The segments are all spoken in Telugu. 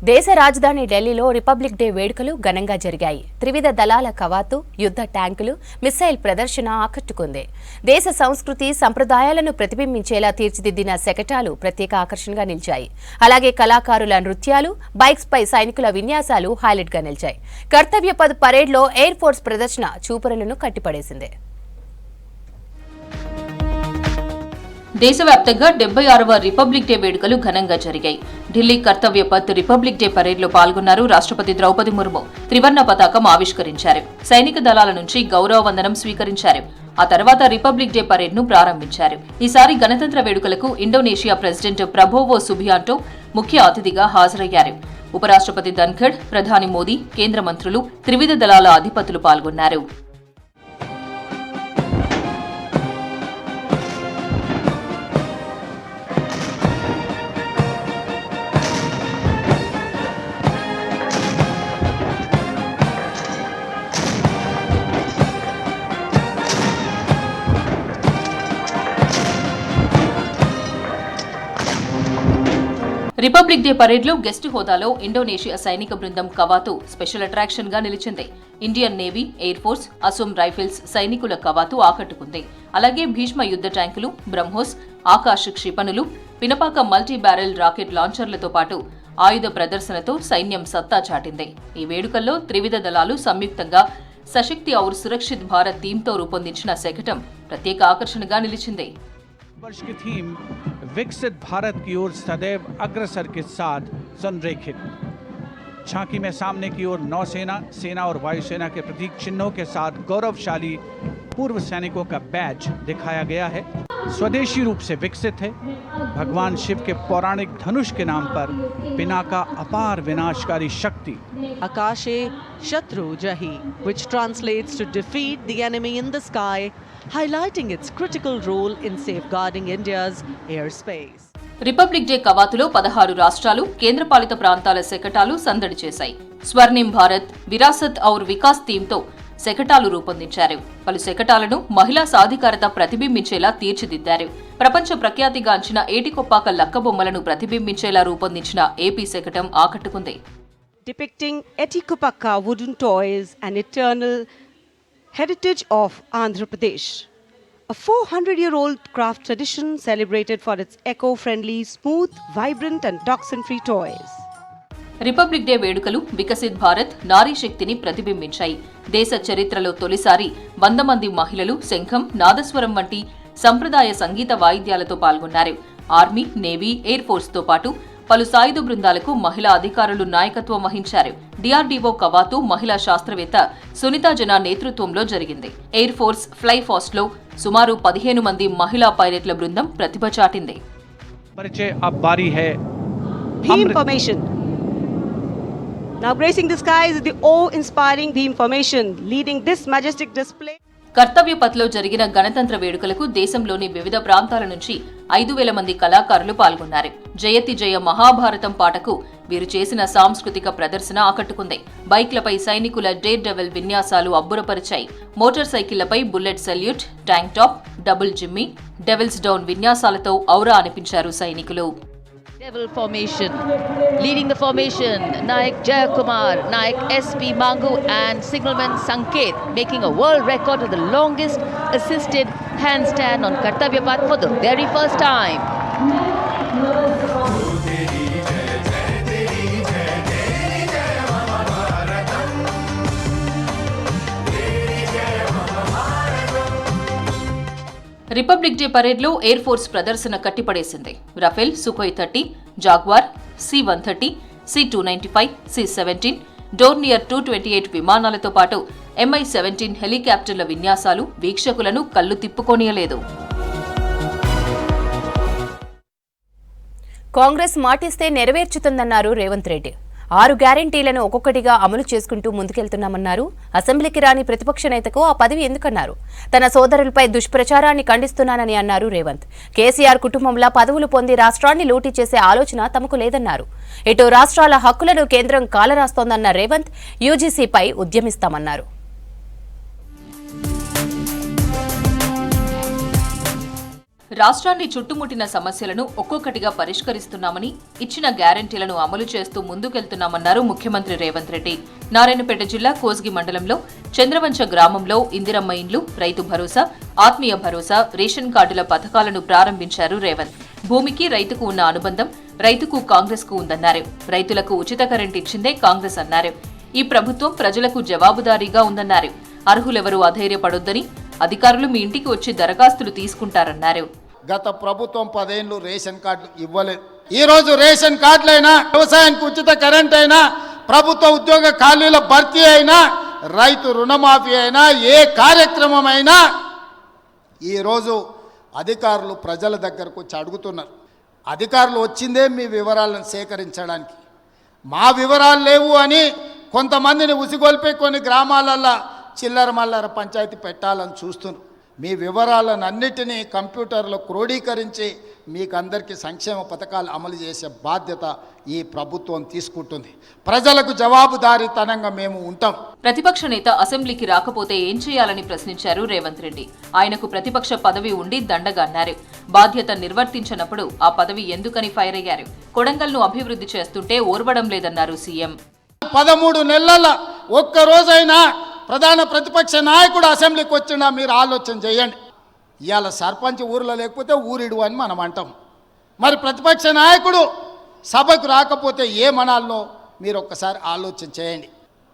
దేశ రాజధాని ఢిల్లీలో రిపబ్లిక్ డే వేడుకలు ఘనంగా జరిగాయి. త్రివిధ దళాల కవాతు, యుద్ధ ట్యాంకులు, మిసైల్ ప్రదర్శన ఆకట్టుకుంది. దేశ సంస్కృతి, సంప్రదాయాలను ప్రతిబింబించేలా తీర్చిదిద్దిన శకటాలు ప్రత్యేక ఆకర్షణగా నిలిచాయి. అలాగే కళాకారుల నృత్యాలు, బైక్స్ పై సైనికుల విన్యాసాలు హైలైట్ గా నిలిచాయి. కర్తవ్య పథ్ పరేడ్లో ఎయిర్ ఫోర్స్ ప్రదర్శన చూపరులను కట్టిపడేసింది. దేశవ్యాప్తంగా 76వ రిపబ్లిక్ డే వేడుకలు ఘనంగా జరిగాయి. ఢిల్లీ కర్తవ్య పథ్ రిపబ్లిక్ డే పరేడ్లో పాల్గొన్నారు రాష్ట్రపతి ద్రౌపది ముర్ము. త్రివర్ణ పతాకం ఆవిష్కరించారు. సైనిక దళాల నుంచి గౌరవ వందనం స్వీకరించారు. ఆ తర్వాత రిపబ్లిక్ డే పరేడ్ను ప్రారంభించారు. ఈసారి గణతంత్ర వేడుకలకు ఇండోనేషియా ప్రెసిడెంట్ ప్రభోవో సుబియాంటో ముఖ్య అతిథిగా హాజరయ్యారు. ఉపరాష్ట్రపతి ధన్ఖడ్, ప్రధాని మోదీ, కేంద్ర మంత్రులు, త్రివిధ దళాల అధిపతులు పాల్గొన్నారు. రిపబ్లిక్ డే పరేడ్లో గెస్ట్ హోదాలో ఇండోనేషియా సైనిక బృందం కవాతు స్పెషల్ అట్రాక్షన్ గా నిలిచింది. Indian navy, air force, Assam rifles సైనికుల కవాతు ఆకట్టుకుంది. అలాగే భీష్మ యుద్ధ ట్యాంకులు, బ్రహ్మోస్, ఆకాశ క్షిపణులు, పినపాక మల్టీ బ్యారెల్ రాకెట్ లాంచర్లతో పాటు ఆయుధ ప్రదర్శనతో సైన్యం సత్తా చాటింది. ఈ వేడుకల్లో త్రివిధ దళాలు సంయుక్తంగా సశక్తి ఔర్ సురక్షిత్ భారత్ థీమ్తో రూపొందించిన శకటం ప్రత్యేక ఆకర్షణగా నిలిచింది. वर्ष की थीम विकसित भारत की ओर सदैव अग्रसर के साथ संरेखित। झांकी में सामने की ओर नौसेना, सेना और वायुसेना के प्रतीक चिन्हों के साथ गौरवशाली पूर्व सैनिकों का बैज दिखाया गया है। स्वदेशी रूप से विकसित है। भगवान शिव के पौराणिक धनुष के नाम पर पिनाका अपार विनाशकारी शक्ति Akashe Shatru Jahi, which translates to defeat the enemy in the sky, highlighting its critical role in safeguarding India's airspace. Republic day కవాతులో 16 రాష్ట్రాలు, కేంద్రపాలిత ప్రాంతాల శకటాలు సందడి చేశాయి. స్వర్ణిం భారత్, విరాసత్ ఔర్ వికాస్ థీమ్తో శకటాలు రూపొందించారు. పలు శకటాలను మహిళా సాధికారత ప్రతిబింబించేలా తీర్చిదిద్దారు. ప్రపంచ ప్రఖ్యాతిగాంచిన ఏటికొప్పాక లక్కబొమ్మలను ప్రతిబింబించేలా రూపొందించిన ఏపీ శకటం ఆకట్టుకుంది. Depicting Etikopaka wooden toys and eternal heritage of Andhra Pradesh. A 400-year-old craft tradition celebrated for its eco-friendly, smooth, vibrant and toxin-free toys. Republic day వేడుకలు వికసిత్ భారత్, నారీ శక్తిని ప్రతిబింబించాయి. దేశ చరిత్రలో తొలిసారి 100 మంది మహిళలు శంఖం, నాదస్వరం వంటి సంప్రదాయ సంగీత వాయిద్యాలతో పాల్గొన్నారు. ఆర్మీ, నేవీ, ఎయిర్ ఫోర్స్తో పాటు పలు సాయుధ బృందాలకు మహిళా అధికారులు నాయకత్వం వహించారు. డిఆర్డీఓ కవాతు మహిళా శాస్త్రవేత్త సునీతా జనా నేతృత్వంలో జరిగింది. ఎయిర్ ఫోర్స్ ఫ్లై ఫాస్ట్ లో సుమారు 15 మంది మహిళా పైలట్ల బృందం ప్రతిభ చాటింది. परिचय अब बारी है Beam formation. Now gracing the skies is the awe-inspiring beam formation, leading this majestic display. కర్తవ్య పథ్లో జరిగిన గణతంత్ర వేడుకలకు దేశంలోని వివిధ ప్రాంతాల నుంచి 5,000 మంది కళాకారులు పాల్గొన్నారు. జయతి జయ మహాభారతం పాటకు వీరు చేసిన సాంస్కృతిక ప్రదర్శన ఆకట్టుకుంది. బైక్లపై సైనికుల డేర్ డెవిల్ విన్యాసాలు అబ్బురపరిచాయి. మోటార్ సైకిళ్లపై bullet salute, tank top, double జిమ్మీ, డెవిల్స్ డౌన్ విన్యాసాలతో ఔరా అనిపించారు సైనికులు. Devil formation. Leading the formation, Nayak Jayakumar, Nayak SP Mangu and Signalman Sanket making a world record of the longest assisted handstand on Kartavya Path for the very first time. Republic day పరేడ్లో ఎయిర్ ఫోర్స్ ప్రదర్శన కట్టిపడేసింది. Rafale, Sukhoi 30, Jaguar, C-130, C-295, C-17, Dornier 228 విమానాలతో పాటు MI-17 హెలికాప్టర్ల విన్యాసాలు వీక్షకులను కళ్లు తిప్పుకోనియలేదు. కాంగ్రెస్ మాటిస్తే నెరవేర్చుతుందన్నారు రేవంత్ రెడ్డి. 6 గ్యారంటీలను ఒక్కొక్కటిగా అమలు చేసుకుంటూ ముందుకెళ్తున్నామన్నారు. అసెంబ్లీకి రాని ప్రతిపక్ష నేతకు ఆ పదవి ఎందుకన్నారు. తన సోదరులపై దుష్ప్రచారాన్ని ఖండిస్తున్నానని అన్నారు రేవంత్. కేసీఆర్ కుటుంబంలా పదవులు పొంది రాష్ట్రాన్ని లూటీ చేసే ఆలోచన తమకు లేదన్నారు. ఇటు రాష్ట్రాల హక్కులను కేంద్రం కాలరాస్తోందన్న రేవంత్ యూజీసీపై ఉద్యమిస్తామన్నారు. రాష్ట్రాన్ని చుట్టుముట్టిన సమస్యలను ఒక్కొక్కటిగా పరిష్కరిస్తున్నామని, ఇచ్చిన గ్యారంటీలను అమలు చేస్తూ ముందుకెళ్తున్నామన్నారు ముఖ్యమంత్రి రేవంత్ రెడ్డి. నారాయణపేట జిల్లా కోస్గి మండలంలో చంద్రవంచ గ్రామంలో ఇందిరమ్మ ఇండ్లు, రైతు భరోసా, ఆత్మీయ భరోసా, రేషన్ కార్డుల పథకాలను ప్రారంభించారు రేవంత్. భూమికి రైతుకు ఉన్న అనుబంధం రైతుకు కాంగ్రెస్ కు ఉందన్నారు. రైతులకు ఉచిత కరెంట్ ఇచ్చిందే కాంగ్రెస్ అన్నారు. ఈ ప్రభుత్వం ప్రజలకు జవాబుదారీగా ఉందన్నారు. అర్హులెవరూ అధైర్యపడొద్దని, అధికారులు మీ ఇంటికి వచ్చి దరఖాస్తులు తీసుకుంటారన్నారు. గత ప్రభుత్వం 10 ఏళ్ళు రేషన్ కార్డులు ఇవ్వలేదు. ఈ రోజు రేషన్ కార్డులైనా, వ్యవసాయానికి ఉచిత కరెంట్ అయినా, ప్రభుత్వ ఉద్యోగ ఖాళీల భర్తీ అయినా, రైతు రుణమాఫీ అయినా, ఏ కార్యక్రమం అయినా ఈరోజు అధికారులు ప్రజల దగ్గరకు వచ్చి అడుగుతున్నారు. అధికారులు వచ్చిందే మీ వివరాలను సేకరించడానికి. మా వివరాలు లేవు అని కొంతమందిని ఉసిగొల్పి కొన్ని గ్రామాలల్లో చిల్లర మల్లర పంచాయతీ పెట్టాలని చూస్తున్నారు. మీ వివరాలను అన్నిటినీ కంప్యూటర్లో క్రోడీకరించి మీకు అందరికీ సంక్షేమ పథకాలు అమలు చేసే బాధ్యత ఈ ప్రభుత్వం తీసుకుంటుంది. ప్రజలకు జవాబుదారీతనంగా మేము ఉంటాం. ప్రతిపక్ష నేత అసెంబ్లీకి రాకపోతే ఏం చేయాలని ప్రశ్నించారు రేవంత్ రెడ్డి. ఆయనకు ప్రతిపక్ష పదవి ఉండి దండగా అన్నారు. బాధ్యత నిర్వర్తించినప్పుడు ఆ పదవి ఎందుకని ఫైర్ అయ్యారు. కొడంగల్ను అభివృద్ధి చేస్తుంటే ఓర్వడం లేదన్నారు సీఎం. 13 నెలల ఒక్కరోజైనా ప్రధాన ప్రతిపక్ష నాయకుడు అసెంబ్లీకి వచ్చినా మీరు ఆలోచన చేయండి. ఇవాళ సర్పంచ్ ఊరిలో లేకపోతే ఊరిడు అని మనం అంటాం. మరి ప్రతిపక్ష నాయకుడు సభకు రాకపోతే ఏమనాలో మీరు ఒక్కసారి ఆలోచన చేయండి.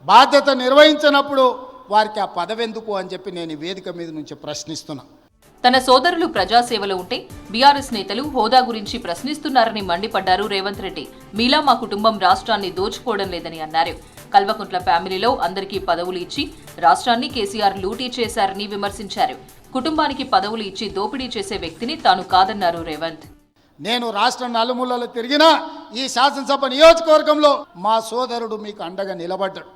బాధ్యత నిర్వహించినప్పుడు వారికి ఆ పదవి ఎందుకు అని చెప్పి నేను ఈ వేదిక మీద నుంచి ప్రశ్నిస్తున్నా. తన సోదరులు ప్రజాసేవలో ఉంటే బీఆర్ఎస్ నేతలు హోదా గురించి ప్రశ్నిస్తున్నారని మండిపడ్డారు రేవంత్ రెడ్డి. మీలా మా కుటుంబం రాష్ట్రాన్ని దోచుకోవడం లేదని అన్నారు. కల్వకుంట్ల ఫ్యామిలీలో అందరికీ పదవులు ఇచ్చి రాష్ట్రాన్ని కేసీఆర్ లూటీ చేశారని విమర్శించారు. కుటుంబానికి పదవులు ఇచ్చి దోపిడీ చేసే వ్యక్తిని తాను కాదన్నారు రేవంత్. నేను రాష్ట్రం నలుమూలలో తిరిగినా ఈ శాసనసభ నియోజకవర్గంలో మా సోదరుడు మీకు అండగా నిలబడ్డాడు.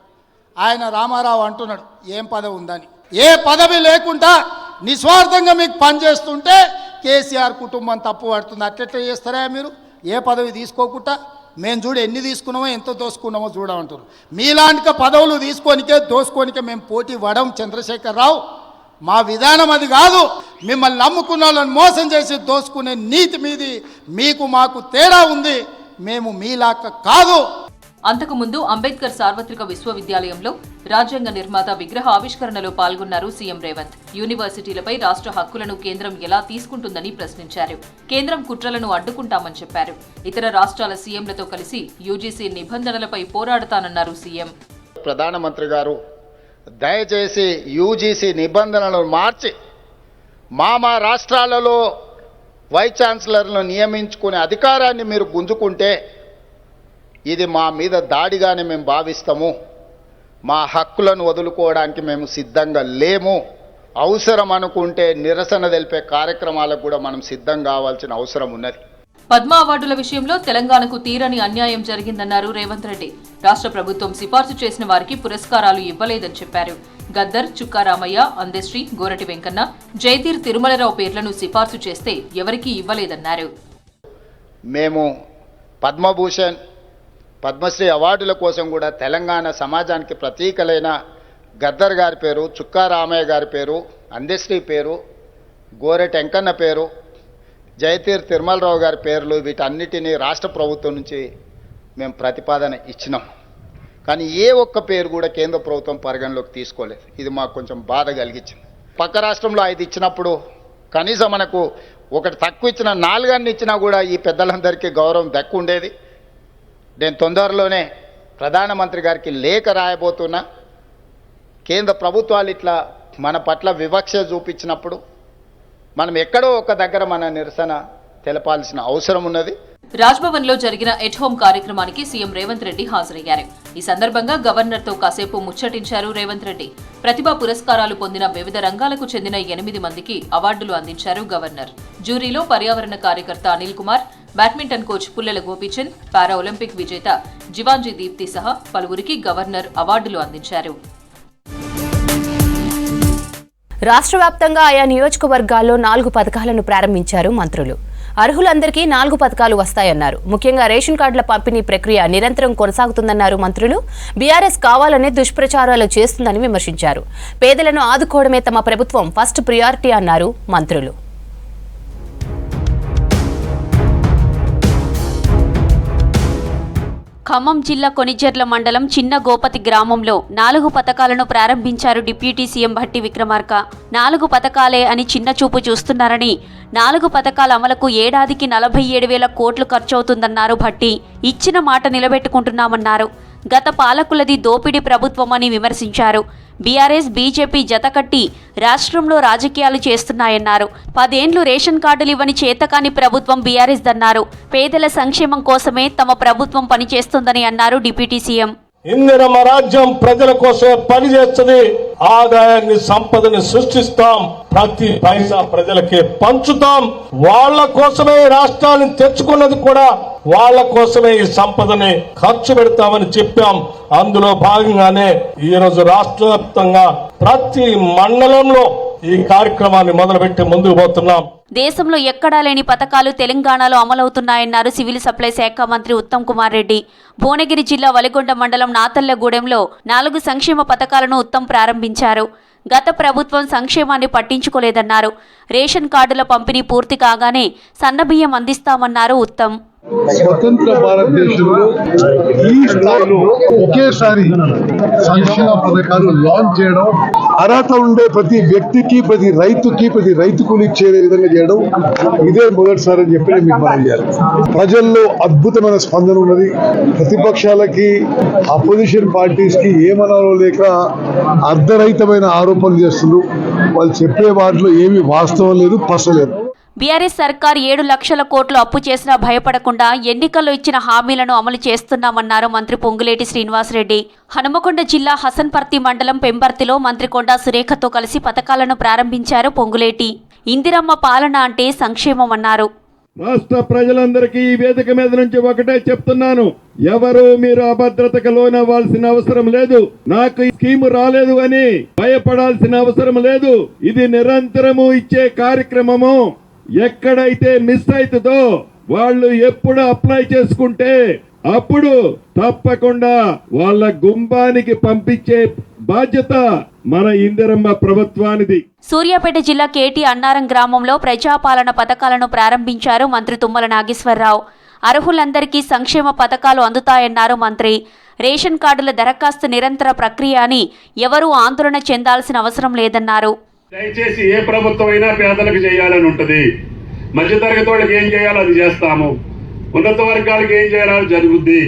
ఆయన రామారావు అంటున్నాడు ఏం పదవి ఉందని. ఏ పదవి లేకుండా నిస్వార్థంగా మీకు పనిచేస్తుంటే కేసీఆర్ కుటుంబం తప్పు పడుతుంది. అట్లెట్లా చేస్తారా మీరు? ఏ పదవి తీసుకోకుండా మేము చూడు ఎన్ని తీసుకున్నామో ఎంత దోసుకున్నామో చూడమంటారు. మీలాంటి పదవులు తీసుకోనికే దోసుకోనికే మేము పోటీ పడం చంద్రశేఖరరావు. మా విధానం అది కాదు. మిమ్మల్ని నమ్ముకున్న వాళ్ళని మోసం చేసి దోసుకునే నీతి మీది మీకు మాకు తేడా ఉంది. మేము మీలాక కాదు. అంతకుముందు అంబేద్కర్ సార్వత్రిక విశ్వవిద్యాలయంలో రాజ్యాంగ నిర్మాత విగ్రహ ఆవిష్కరణలో పాల్గొన్నారు సీఎం రేవంత్. యూనివర్సిటీలపై రాష్ట్ర హక్కులను కేంద్రం ఎలా తీసుకుంటుందని ప్రశ్నించారు. కేంద్రం కుట్రలను అడ్డుకుంటామని చెప్పారు. ఇతర రాష్ట్రాల సీఎంలతో కలిసి యూజీసీ నిబంధనలపై పోరాడతానన్నారు సీఎం. ప్రధానమంత్రి గారు దయచేసి యూజీసీ నిబంధనలను మార్చి మా రాష్ట్రాలలో వైస్ ఛాన్సలర్లను నియమించుకునే అధికారాన్ని మీరు గుంజుకుంటే ఇది మా మీద దాడిగానే మేము భావిస్తాము. మా హక్కులను వదులుకోవడానికి మేము సిద్ధంగా లేము. అవసరం అనుకుంటే నిరసన తెలిపే కార్యక్రమాలకు కూడా మనం సిద్ధం కావాల్సిన అవసరం ఉన్నది. పద్మ అవార్డుల విషయంలో తెలంగాణకు తీరని అన్యాయం జరిగిందన్నారు రేవంత్ రెడ్డి. రాష్ట్ర ప్రభుత్వం సిఫార్సు చేసిన వారికి పురస్కారాలు ఇవ్వలేదని చెప్పారు. గద్దర్, చుక్కారామయ్య, అందశ్రీ, గోరటి వెంకన్న, జయతీర్ తిరుమలరావు పేర్లను సిఫార్సు చేస్తే ఎవరికీ ఇవ్వలేదన్నారు. మేము పద్మభూషణ్, పద్మశ్రీ అవార్డుల కోసం కూడా తెలంగాణ సమాజానికి ప్రతీకలైన గద్దర్ గారి పేరు, చుక్కారామయ్య గారి పేరు, అందశ్రీ పేరు, గోరెటి వెంకన్న పేరు, జయతీర్ తిరుమలరావు గారి పేర్లు వీటన్నిటినీ రాష్ట్ర ప్రభుత్వం నుంచి మేము ప్రతిపాదన ఇచ్చినాం. కానీ ఏ ఒక్క పేరు కూడా కేంద్ర ప్రభుత్వం పరిగణలోకి తీసుకోలేదు. ఇది మాకు కొంచెం బాధ కలిగించింది. పక్క రాష్ట్రంలో 5 ఇచ్చినప్పుడు కనీసం మనకు ఒకటి తక్కువ ఇచ్చిన 4 ఇచ్చినా కూడా ఈ పెద్దలందరికీ గౌరవం దక్కు ఉండేది. నేను తొందరలోనే ప్రధానమంత్రి గారికి లేఖ రాయబోతున్నా. కేంద్ర ప్రభుత్వాలు ఇట్లా మన పట్ల వివక్ష చూపించినప్పుడు మనం ఎక్కడో ఒక దగ్గర మన నిరసన తెలపాల్సిన అవసరం ఉన్నది. రాజ్భవన్ లో జరిగిన ఎట్ హోం కార్యక్రమానికి సీఎం రేవంత్ రెడ్డి హాజరయ్యారు. ఈ సందర్భంగా గవర్నర్ తో కాసేపు ముచ్చటించారు రేవంత్ రెడ్డి. ప్రతిభా పురస్కారాలు పొందిన వివిధ రంగాలకు చెందిన 8 మందికి అవార్డులు అందించారు గవర్నర్. జ్యూరీలో పర్యావరణ కార్యకర్త అనిల్ కుమార్, బ్యాడ్మింటన్ కోచ్ పుల్లెల గోపీచంద్, పారా ఒలింపిక్ విజేత జివాంజీ దీప్తి సహా పలువురికి గవర్నర్ అవార్డులు అందించారు. రాష్ట్ర వ్యాప్తంగా ఆయా నియోజకవర్గాల్లో 4 పథకాలను ప్రారంభించారు మంత్రులు. అర్హులందరికీ 4 పథకాలు వస్తాయన్నారు. ముఖ్యంగా రేషన్ కార్డుల పంపిణీ ప్రక్రియ నిరంతరం కొనసాగుతుందన్నారు మంత్రులు. బీఆర్ఎస్ కావాలనే దుష్ప్రచారాలు చేస్తుందని విమర్శించారు. పేదలను ఆదుకోవడమే తమ ప్రభుత్వం ఫస్ట్ ప్రియారిటీ అన్నారు మంత్రులు. ఖమ్మం జిల్లా కొణిజర్ల మండలం చిన్న గోపతి గ్రామంలో 4 పథకాలను ప్రారంభించారు డిప్యూటీ సీఎం భట్టి విక్రమార్క. 4 పథకాలే అని చిన్న చూపు చూస్తున్నారని, 4 పథకాల అమలుకు ఏడాదికి 47,000 కోట్లు ఖర్చవుతుందన్నారు భట్టి. ఇచ్చిన మాట నిలబెట్టుకుంటున్నామన్నారు. గత పాలకులది దోపిడీ ప్రభుత్వమని విమర్శించారు. బీఆర్ఎస్ బీజేపీ జతకట్టి రాష్ట్రంలో రాజకీయాలు చేస్తున్నాయన్నారు. 10 ఏండ్లు రేషన్ కార్డులు ఇవ్వని చేతకాని ప్రభుత్వం బీఆర్ఎస్ దన్నారు. పేదల సంక్షేమం కోసమే తమ ప్రభుత్వం పనిచేస్తుందని అన్నారు డిప్యూటీ సీఎం. ఇందిరమ్మ రాజ్యం ప్రజల కోసమే పనిచేస్తుంది. ఆదాయాన్ని సంపదని సృష్టిస్తాం, ప్రతి పైసా ప్రజలకే పంచుతాం. వాళ్ల కోసమే రాష్ట్రాన్ని తెచ్చుకున్నది కూడా వాళ్ల కోసమే ఈ సంపదని ఖర్చు పెడతామని చెప్పాం. అందులో భాగంగానే ఈ రోజు రాష్ట్ర వ్యాప్తంగా ప్రతి మండలంలో ఈ కార్యక్రమాన్ని మొదలుపెట్టి ముందుకు పోతున్నాం. దేశంలో ఎక్కడా లేని పథకాలు తెలంగాణలో అమలవుతున్నాయన్నారు సివిల్ సప్లై శాఖ మంత్రి ఉత్తమ్ కుమార్ రెడ్డి. భువనగిరి జిల్లా వలిగొండ మండలం నాతల్లగూడెంలో 4 సంక్షేమ పథకాలను ఉత్తమ్ ప్రారంభించారు. గత ప్రభుత్వం సంక్షేమాన్ని పట్టించుకోలేదన్నారు. రేషన్ కార్డుల పంపిణీ పూర్తి కాగానే సన్నబియ్యం అందిస్తామన్నారు ఉత్తమ్. స్వతంత్ర భారతదేశంలో ఈ స్థాయిలో ఒకేసారి సంక్షేమ పథకాలు లాంచ్ చేయడం, అర్హత ఉండే ప్రతి వ్యక్తికి, ప్రతి రైతు కూలికి చేరే విధంగా చేయడం ఇదే మొదటిసారి అని చెప్పి నేను మీకు మనం చేయాలి. ప్రజల్లో అద్భుతమైన స్పందన ఉన్నది. ప్రతిపక్షాలకి, అపోజిషన్ పార్టీస్ కి ఏమనాలో లేక అర్ధరహితమైన ఆరోపణలు చేస్తున్నారు. వాళ్ళు చెప్పే వాటిలో ఏమీ వాస్తవం లేదు, పసలేదు. బీఆర్ఎస్ సర్కార్ 7 లక్షల కోట్లు అప్పు చేసినా భయపడకుండా ఎన్నికల్లో ఇచ్చిన హామీలను అమలు చేస్తున్నామన్నారు మంత్రి పొంగులేటి శ్రీనివాసరెడ్డి. హనుమకొండ జిల్లా హసన్పర్తి మండలం పెంబర్తిలో మంత్రి కొండా సురేఖతో కలిసి పథకాలను ప్రారంభించారు పొంగులేటి. ఇందిరమ్మ పాలన అంటే సంక్షేమం అన్నారు. రాష్ట్ర ప్రజలందరికీ ఈ వేదిక మీద నుంచి ఒకటే చెప్తున్నాను, ఎవరు మీరు అభద్రతకు లోనవ్వాల్సిన అవసరం లేదు. నాకు ఈ స్కీము రాలేదు అని భయపడాల్సిన అవసరం లేదు. ఇది నిరంతరము ఇచ్చే కార్యక్రమము. ఎక్కడైతే మిస్ అవుతుందో వాళ్ళు ఎప్పుడు అప్లై చేసుకుంటే అప్పుడు తప్పకుండా వాళ్ళ గుంబానికి పంపించే బాధ్యత మన ఇందిరమ్మ ప్రభుత్వానిది. సూర్యాపేట జిల్లా కేటీ అన్నారం గ్రామంలో ప్రజాపాలన పథకాలను ప్రారంభించారు మంత్రి తుమ్మల నాగేశ్వరరావు. అర్హులందరికీ సంక్షేమ పథకాలు అందుతాయన్నారు మంత్రి. రేషన్ కార్డుల దరఖాస్తు నిరంతర ప్రక్రియ అని ఎవరూ ఆందోళన చెందాల్సిన అవసరం లేదన్నారు. దయచేసి ఏ ప్రభుత్వం అయినా పేదలకు చేయాలని ఉంటుంది. మధ్యతరగతి వాళ్ళకి ఏం చేయాలో అది చేస్తాము, ఉన్నత వర్గాలకు ఏం చేయాలో జరుగుద్ది.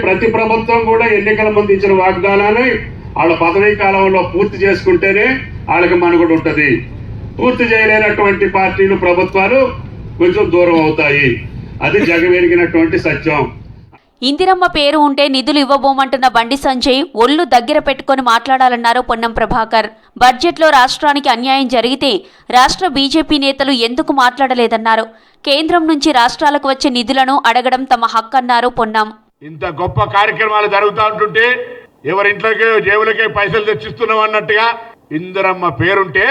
ప్రతి ప్రభుత్వం కూడా ఎన్నికల ముందు ఇచ్చిన వాగ్దానాన్ని వాళ్ళ పదవీ కాలంలో పూర్తి చేసుకుంటేనే వాళ్ళకి మనుగడ ఉంటుంది. పూర్తి చేయలేనటువంటి పార్టీలు, ప్రభుత్వాలు కొంచెం దూరం అవుతాయి. అది జగమెరిగినటువంటి సత్యం. ఇందిరమ్మ పేరు ఉంటే నిధులు ఇవ్వబోమంటున్న బండి సంజయ్ ఒళ్ళు దగ్గర పెట్టుకుని మాట్లాడాలన్నారు పొన్నం ప్రభాకర్. బడ్జెట్లో రాష్ట్రానికి అన్యాయం జరిగితే రాష్ట్ర బీజేపీ నేతలు ఎందుకు మాట్లాడలేదన్నారు. కేంద్రం నుంచి రాష్ట్రాలకు వచ్చే నిధులను అడగడం తమ హక్కు అన్నారు పొన్నం. ఇంత గొప్ప కార్యక్రమాలు జరుగుతూ ఉంటుంటే ఎవరింట్లోకి జేబులకే పైసలు తెచ్చిస్తున్నాం అన్నట్టుగా ఇందిరమ్మ పేరుంటే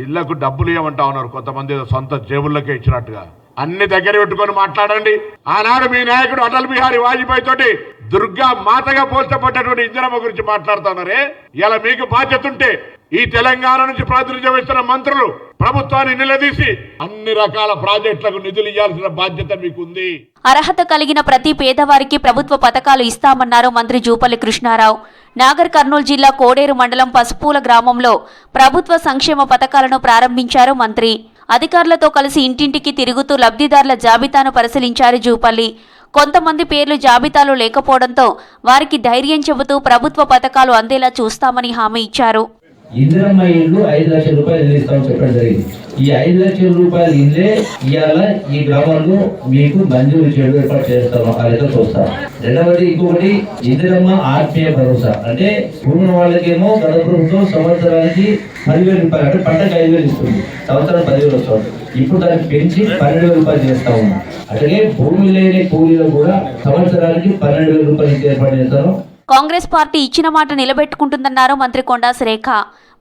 ఇళ్లకు డబ్బులు ఇవ్వమంటా ఉన్నారు. కొంతమంది సొంత జేబుల్లోకే ఇచ్చినట్టుగా. అన్ని దగ్గర పెట్టుకొని మాట్లాడండి. ఆనాడు మీ నాయకుడు అటల్ బిహారీ వాజ్పేయి తోటి దుర్గా మాతగా పోల్చబడ్డటువంటి ఇందిరమ్మ గురించి మాట్లాడుతున్నారే. ఇలా మీకు బాధ్యత ఉంటే ఈ తెలంగాణ నుంచి ప్రాతినిధ్యం వహిస్తున్న మంత్రులు ప్రభుత్వాన్ని నిలదీసి అన్ని రకాల ప్రాజెక్టులకు నిధులు ఇవ్వాల్సిన బాధ్యత మీకుంది. అర్హత కలిగిన ప్రతి పేదవారికి ప్రభుత్వ పథకాలు ఇస్తామన్నారు మంత్రి జూపల్లి కృష్ణారావు. నాగర్ కర్నూలు జిల్లా కోడేరు మండలం పసుపూల గ్రామంలో ప్రభుత్వ సంక్షేమ పథకాలను ప్రారంభించారు మంత్రి. అధికారులతో కలిసి ఇంటింటికి తిరుగుతూ లబ్ధిదారుల జాబితాను పరిశీలించారు జూపల్లి. కొంతమంది పేర్లు జాబితాలో లేకపోవడంతో వారికి ధైర్యం చెబుతూ ప్రభుత్వ పథకాలు అందేలా చూస్తామని హామీ ఇచ్చారు. ఇందిరమ్మ ఇల్లు 5 లక్షల రూపాయలు ఇస్తామని చెప్పడం జరిగింది. ఈ 5 లక్షల రూపాయలు ఇల్లే ఇవాళ ఈ గ్రామంలో మీకు మంజూరు చేయడం ఏర్పాటు చేస్తాము. అదైతే చూస్తాం. రెండవది ఇంకొకటి ఇందిరమ్మ ఆత్మీయ భరోసా అంటే ఉన్న వాళ్ళకేమో గత ప్రభుత్వం సంవత్సరానికి 10,000 రూపాయలు అంటే పంటకు 5,000 ఇస్తుంది, సంవత్సరం 10,000 వస్తుంది. ఇప్పుడు దాన్ని పెంచి 12,000 రూపాయలు చేస్తా ఉన్నాం. అట్లాగే భూమి లేని కూలీలో కూడా సంవత్సరానికి 12,000 రూపాయలు ఏర్పాటు చేస్తాను. కాంగ్రెస్ పార్టీ ఇచ్చిన మాట నిలబెట్టుకుంటుందన్నారు మంత్రి కొండా సురేఖ.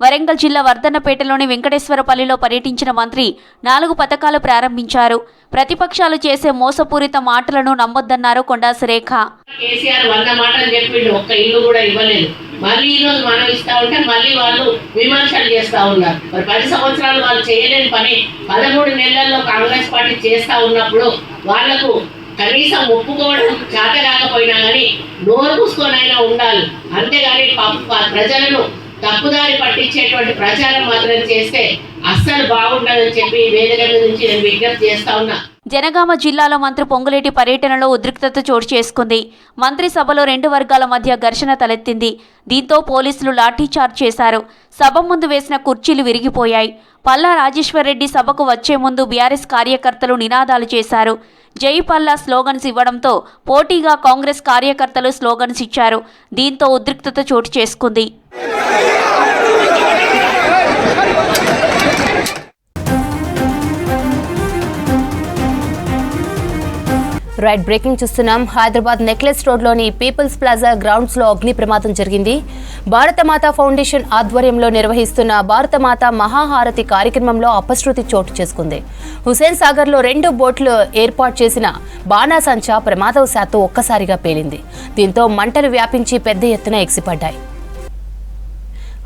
వరంగల్ జిల్లా వర్ధన్నపేటలోని వెంకటేశ్వరపల్లిలో పర్యటించిన మంత్రి 4 పథకాలు ప్రారంభించారు. ప్రతిపక్షాలు చేసే మోసపూరిత మాటలను నమ్మొద్దన్నారు కొండా సురేఖ. కేసీఆర్ 100 మాటలు చెప్పిండు, ఒక్క ఇల్లు కూడా ఇవ్వలేదు. మళ్ళీ ఈ రోజు మనం ఇస్తా ఉంటే మళ్ళీ వాళ్ళు విమర్శలు చేస్తా ఉన్నారు. మరి 10 సంవత్సరాలు వాళ్ళు చేయలేని పని 13 నెలల్లో కాంగ్రెస్ పార్టీ చేస్తా ఉన్నప్పుడు వాళ్లకు కనీసం ఒప్పుకోవడం చేత కాకపోయినా కానీ నోరు మూసుకొనైనా ఉండాలి. అంతేగాని ప్రజలను తప్పుదారి పట్టించేటువంటి ప్రచారం మాత్రం చేస్తే అస్సలు బాగుండదని చెప్పి వేదిక నుంచి నేను విజ్ఞప్తి చేస్తా ఉన్నా. జనగామ జిల్లాలో మంత్రి పొంగులేటి పర్యటనలో ఉద్రిక్తత చోటు చేసుకుంది. మంత్రి సభలో 2 వర్గాల మధ్య ఘర్షణ తలెత్తింది. దీంతో పోలీసులు లాఠీచార్జ్ చేశారు. సభ ముందు వేసిన కుర్చీలు విరిగిపోయాయి. పల్లా రాజేశ్వరరెడ్డి సభకు వచ్చే ముందు బీఆర్ఎస్ కార్యకర్తలు నినాదాలు చేశారు. జై పల్లా స్లోగన్స్ ఇవ్వడంతో పోటీగా కాంగ్రెస్ కార్యకర్తలు స్లోగన్స్ ఇచ్చారు. దీంతో ఉద్రిక్తత చోటు చేసుకుంది. రైట్ బ్రేకింగ్ చూస్తున్నాం. హైదరాబాద్ నెక్లెస్ రోడ్లోని పీపుల్స్ ప్లాజా గ్రౌండ్స్ లో అగ్ని ప్రమాదం జరిగింది. భారతమాత ఫౌండేషన్ ఆధ్వర్యంలో నిర్వహిస్తున్న భారతమాత మహాహారతి కార్యక్రమంలో అపశృతి చోటు చేసుకుంది. హుసేన్ సాగర్ లో 2 బోట్లు ఏర్పాటు చేసిన బాణాసంచా ప్రమాదవశాత్తు ఒక్కసారిగా పేలింది. దీంతో మంటలు వ్యాపించి పెద్ద ఎత్తున ఎగిసిపడ్డాయి.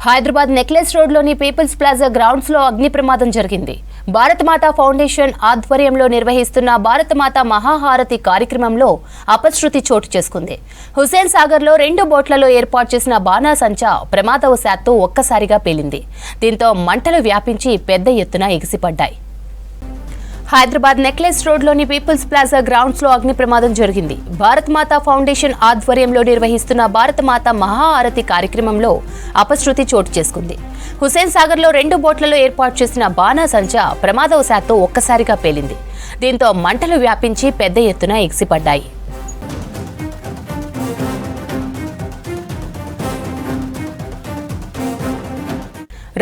హైదరాబాద్ నెక్లెస్ రోడ్లోని పీపుల్స్ ప్లాజా గ్రౌండ్స్ లో అగ్ని ప్రమాదం జరిగింది. భారతమాత ఫౌండేషన్ ఆధ్వర్యంలో నిర్వహిస్తున్న భారతమాత మహాహారతి కార్యక్రమంలో అపశృతి చోటు చేసుకుంది. హుసేన్ సాగర్ లో 2 బోట్లలో ఏర్పాటు చేసిన బాణాసంచా ప్రమాదవశాత్తు ఒక్కసారిగా పేలింది. దీంతో మంటలు వ్యాపించి పెద్ద ఎత్తున ఎగిసిపడ్డాయి. హైదరాబాద్ నెక్లెస్ రోడ్లోని పీపుల్స్ ప్లాజా గ్రౌండ్స్ లో అగ్ని ప్రమాదం జరిగింది. భారతమాత ఫౌండేషన్ ఆధ్వర్యంలో నిర్వహిస్తున్న భారతమాత మహాహారతి కార్యక్రమంలో అపశృతి చోటు చేసుకుంది. హుసేన్ సాగర్ లో 2 బోట్లలో ఏర్పాటు చేసిన బాణాసంచా ప్రమాదవశాత్తు ఒక్కసారిగా పేలింది. దీంతో మంటలు వ్యాపించి పెద్ద ఎత్తున ఎగిసిపడ్డాయి.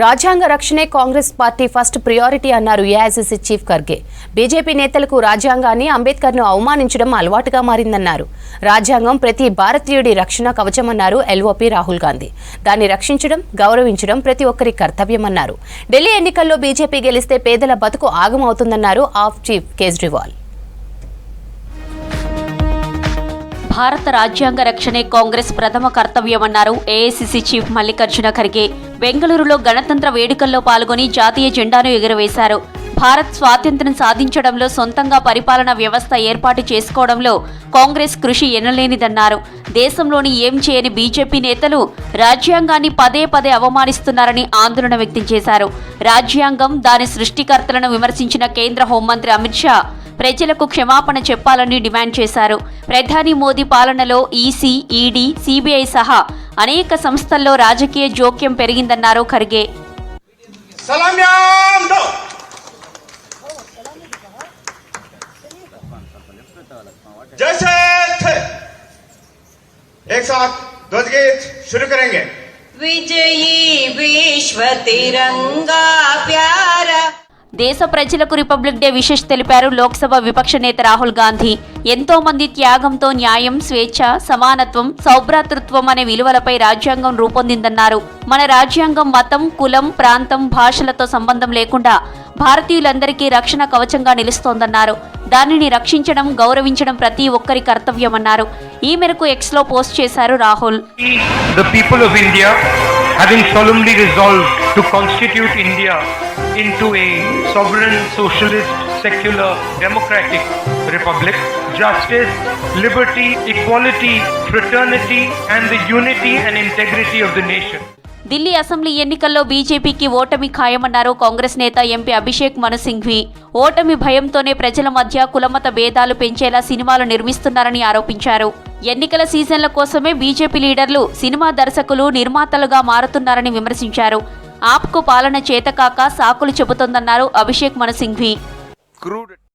రాజ్యాంగ రక్షణే కాంగ్రెస్ పార్టీ ఫస్ట్ ప్రియారిటీ అన్నారు ఏఐసీసీ చీఫ్ ఖర్గే. బీజేపీ నేతలకు రాజ్యాంగాన్ని, అంబేద్కర్ను అవమానించడం అలవాటుగా మారిందన్నారు. రాజ్యాంగం ప్రతి భారతీయుడి రక్షణ కవచమన్నారు ఎల్ఓపీ రాహుల్ గాంధీ. దాన్ని రక్షించడం, గౌరవించడం ప్రతి ఒక్కరి కర్తవ్యమన్నారు. ఢిల్లీ ఎన్నికల్లో బీజేపీ గెలిస్తే పేదల బతుకు ఆగమవుతుందన్నారు ఆప్ చీఫ్ కేజ్రీవాల్. భారత రాజ్యాంగ రక్షణే కాంగ్రెస్ ప్రథమ కర్తవ్యమన్నారు ఏఐసీసీ చీఫ్ మల్లికార్జున ఖర్గే. బెంగళూరులో గణతంత్ర వేడుకల్లో పాల్గొని జాతీయ జెండాను ఎగురవేశారు. భారత్ స్వాతంత్ర్యం సాధించడంలో, సొంతంగా పరిపాలనా వ్యవస్థ ఏర్పాటు చేసుకోవడంలో కాంగ్రెస్ కృషి ఎనలేనిదన్నారు. దేశంలోని ఏం చేయని బీజేపీ నేతలు రాజ్యాంగాన్ని పదే పదే అవమానిస్తున్నారని ఆందోళన వ్యక్తం చేశారు. రాజ్యాంగం, దాని సృష్టికర్తలను విమర్శించిన కేంద్ర హోంమంత్రి అమిత్ షా ప్రజలకు క్షమాపణ చెప్పాలని డిమాండ్ చేశారు. ప్రధాని మోదీ పాలనలో ఈసీ, ఈడీ, సిబిఐ సహా అనేక సంస్థల్లో రాజకీయ జోక్యం పెరిగిందన్నారు ఖర్గే. విజయీ విశ్వ తిరంగా ప్యారా. దేశ ప్రజలకు రిపబ్లిక్ డే విషెస్ తెలిపారు లోక్సభ విపక్ష నేత రాహుల్ గాంధీ. ఎంతో మంది త్యాగంతో న్యాయం, స్వేచ్ఛ, సమానత్వం, సౌభ్రాతృత్వం అనే విలువలపై రాజ్యాంగం రూపొందిందన్నారు. మన రాజ్యాంగం మతం, కులం, ప్రాంతం, భాషలతో సంబంధం లేకుండా భారతీయులందరికీ రక్షణ కవచంగా నిలుస్తోందన్నారు. దానిని రక్షించడం, గౌరవించడం ప్రతి ఒక్కరి కర్తవ్యమన్నారు. ఈ మేరకు ఎక్స్లో పోస్ట్ చేశారు Rahul. The people of India, having solemnly resolved to constitute India into a sovereign, socialist, secular, democratic republic, justice, liberty, equality, fraternity, and the unity and integrity of the nation. Delhi assembly ఎన్నికల్లో బీజేపీకి ఓటమి ఖాయమన్నారు కాంగ్రెస్ నేత ఎంపీ అభిషేక్ మను సింఘ్వి. ఓటమి భయంతోనే ప్రజల మధ్య కులమత భేదాలు పెంచేలా సినిమాలు నిర్మిస్తున్నారని ఆరోపించారు. ఎన్నికల సీజన్ల కోసమే బీజేపీ లీడర్లు సినిమా దర్శకులు, నిర్మాతలుగా మారుతున్నారని విమర్శించారు. ఆప్కు పాలన చేతకాక సాకులు చెబుతోందన్నారు అభిషేక్ మను సింఘ్వి.